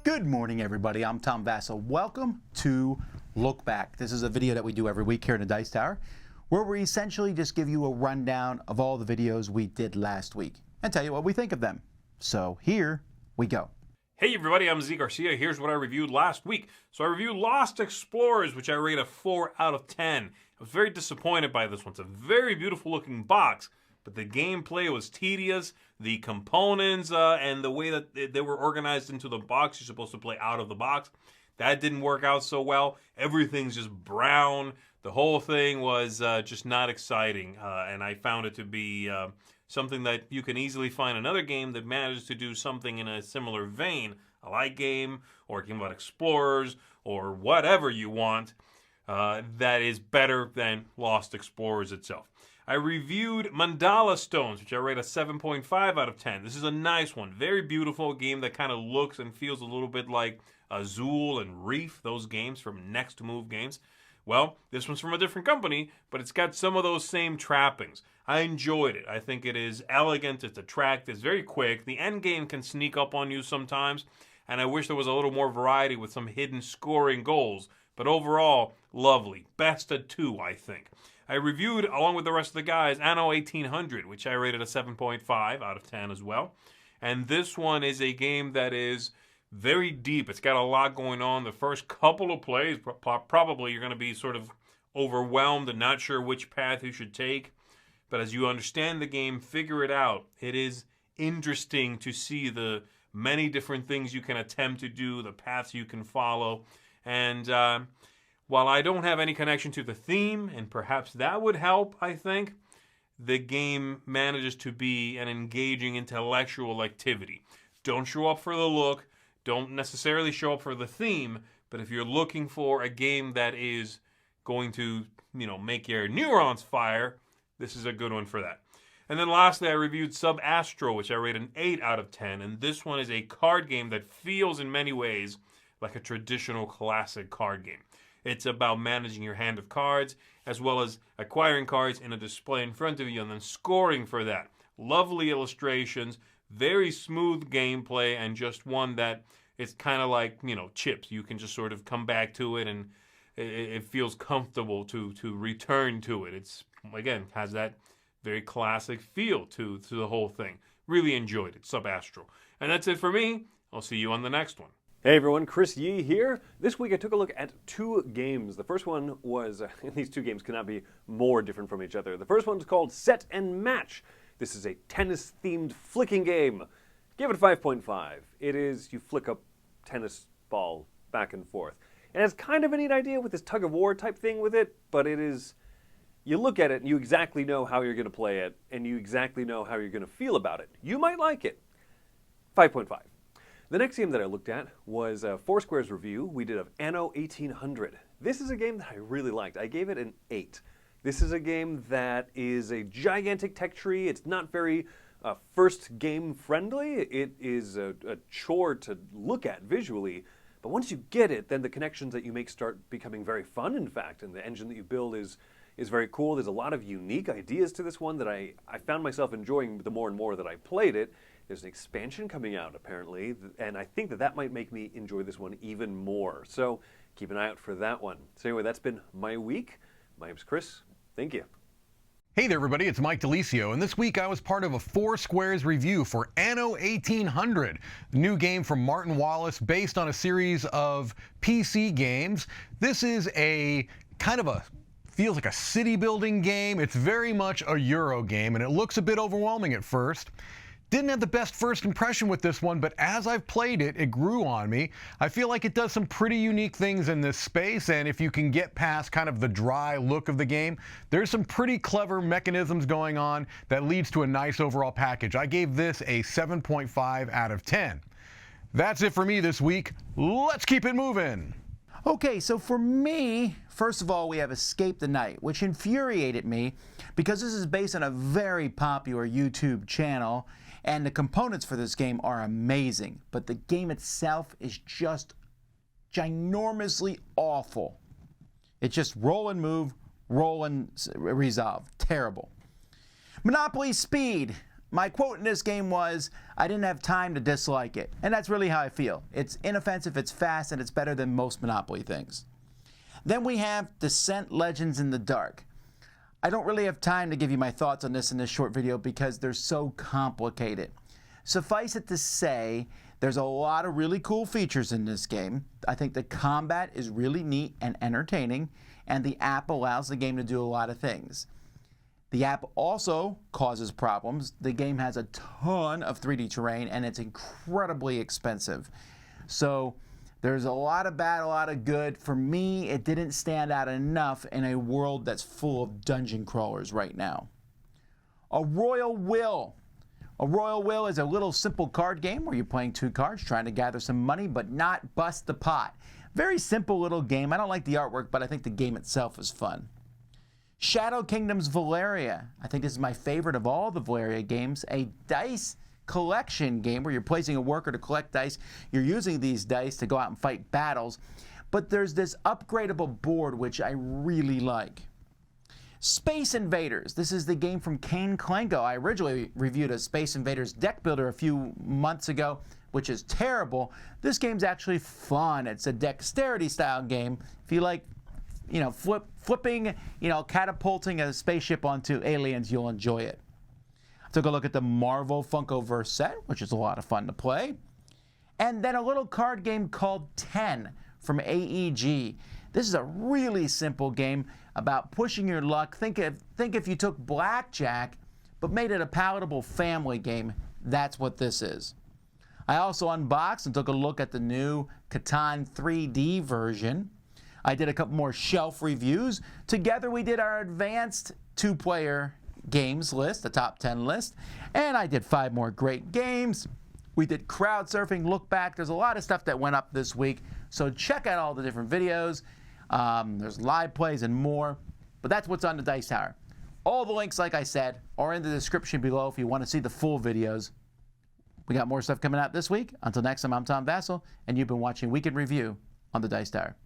Good morning, everybody. I'm Tom Vasel. Welcome to Look Back. This is a video that we do every week here in the Dice Tower, where we essentially just give you a rundown of all the videos we did last week and tell you what we think of them. So here we go. Hey everybody, I'm Zee Garcia. Here's what I reviewed last week. So I reviewed Lost Explorers, which I rate a 4 out of 10. I was very disappointed by this one. It's a very beautiful looking box, but the gameplay was tedious. The components and the way that they were organized into the box, you're supposed to play out of the box, that didn't work out so well. Everything's just brown. The whole thing was just not exciting, and I found it to be something that you can easily find another game that manages to do something in a similar vein, a light game, or a game about explorers, or whatever you want, that is better than Lost Explorers itself. I reviewed Mandala Stones, which I rate a 7.5 out of 10. This is a nice one. Very beautiful game that kind of looks and feels a little bit like Azul and Reef, those games from Next Move Games. Well, this one's from a different company, but it's got some of those same trappings. I enjoyed it. I think it is elegant, it's attractive, it's very quick. The end game can sneak up on you sometimes, and I wish there was a little more variety with some hidden scoring goals. But overall, lovely. Best of 2, I think. I reviewed, along with the rest of the guys, Anno 1800, which I rated a 7.5 out of 10 as well. And this one is a game that is very deep. It's got a lot going on. The first couple of plays, probably you're going to be sort of overwhelmed and not sure which path you should take. But as you understand the game, figure it out. It is interesting to see the many different things you can attempt to do, the paths you can follow. And while I don't have any connection to the theme, and perhaps that would help, I think, the game manages to be an engaging intellectual activity. Don't show up for the look, don't necessarily show up for the theme, but if you're looking for a game that is going to, make your neurons fire, this is a good one for that. And then lastly, I reviewed Subastral, which I rate an 8 out of 10, and this one is a card game that feels in many ways like a traditional classic card game. It's about managing your hand of cards, as well as acquiring cards in a display in front of you and then scoring for that. Lovely illustrations, very smooth gameplay, and just one that it's kind of like, chips. You can just sort of come back to it, and it feels comfortable to return to it. It's, again, has that very classic feel to the whole thing. Really enjoyed it, Subastral. And that's it for me. I'll see you on the next one. Hey everyone, Chris Yee here. This week I took a look at 2 games. The first one was, these 2 games cannot be more different from each other. The first one's called Set and Match. This is a tennis-themed flicking game. Give it a 5.5. It is, you flick a tennis ball back and forth. It has kind of a neat idea with this tug-of-war type thing with it, but it is, you look at it and you exactly know how you're going to play it, and you exactly know how you're going to feel about it. You might like it. 5.5. The next game that I looked at was Foursquare's review we did of Anno 1800. This is a game that I really liked. I gave it an 8. This is a game that is a gigantic tech tree. It's not very first game friendly. It is a chore to look at visually. But once you get it, then the connections that you make start becoming very fun, in fact. And the engine that you build is very cool. There's a lot of unique ideas to this one that I found myself enjoying the more and more that I played it. There's an expansion coming out, apparently, and I think that might make me enjoy this one even more. So keep an eye out for that one. So anyway, that's been my week. My name's Chris. Thank you. Hey there, everybody. It's Mike DeLisio, and this week I was part of a Foursquare's review for Anno 1800, the new game from Martin Wallace based on a series of PC games. This is a kind of feels like a city building game. It's very much a Euro game, and it looks a bit overwhelming at first. Didn't have the best first impression with this one, but as I've played it, it grew on me. I feel like it does some pretty unique things in this space, and if you can get past kind of the dry look of the game, there's some pretty clever mechanisms going on that leads to a nice overall package. I gave this a 7.5 out of 10. That's it for me this week. Let's keep it moving. Okay, so for me, first of all, we have Escape the Night, which infuriated me because this is based on a very popular YouTube channel, and the components for this game are amazing, but the game itself is just ginormously awful. It's just roll and move, roll and resolve. Terrible. Monopoly Speed. My quote in this game was, I didn't have time to dislike it. And that's really how I feel. It's inoffensive, it's fast, and it's better than most Monopoly things. Then we have Descent Legends in the Dark. I don't really have time to give you my thoughts on this in this short video because they're so complicated. Suffice it to say, there's a lot of really cool features in this game. I think the combat is really neat and entertaining, and the app allows the game to do a lot of things. The app also causes problems. The game has a ton of 3D terrain, and it's incredibly expensive. So there's a lot of bad, a lot of good. For me, it didn't stand out enough in a world that's full of dungeon crawlers right now. A Royal Will. A Royal Will is a little simple card game where you're playing 2 cards, trying to gather some money, but not bust the pot. Very simple little game. I don't like the artwork, but I think the game itself is fun. Shadow Kingdom's Valeria. I think this is my favorite of all the Valeria games. A dice collection game where you're placing a worker to collect dice. You're using these dice to go out and fight battles. But there's this upgradable board which I really like. Space Invaders. This is the game from Kane Klenko. I originally reviewed a Space Invaders deck builder a few months ago, which is terrible. This game's actually fun. It's a dexterity style game. If you like, flipping, catapulting a spaceship onto aliens, you'll enjoy it. I took a look at the Marvel Funkoverse set, which is a lot of fun to play. And then a little card game called 10 from AEG. This is a really simple game about pushing your luck. Think if you took blackjack, but made it a palatable family game. That's what this is. I also unboxed and took a look at the new Catan 3D version. I did a couple more shelf reviews. Together we did our advanced 2-player games list, the top 10 list, and I did 5 more great games. We did crowd surfing, look back. There's a lot of stuff that went up this week, so check out all the different videos. There's live plays and more, but that's what's on the Dice Tower. All the links, like I said, are in the description below if you want to see the full videos. We got more stuff coming out this week. Until next time, I'm Tom Vasel, and you've been watching Week in Review on the Dice Tower.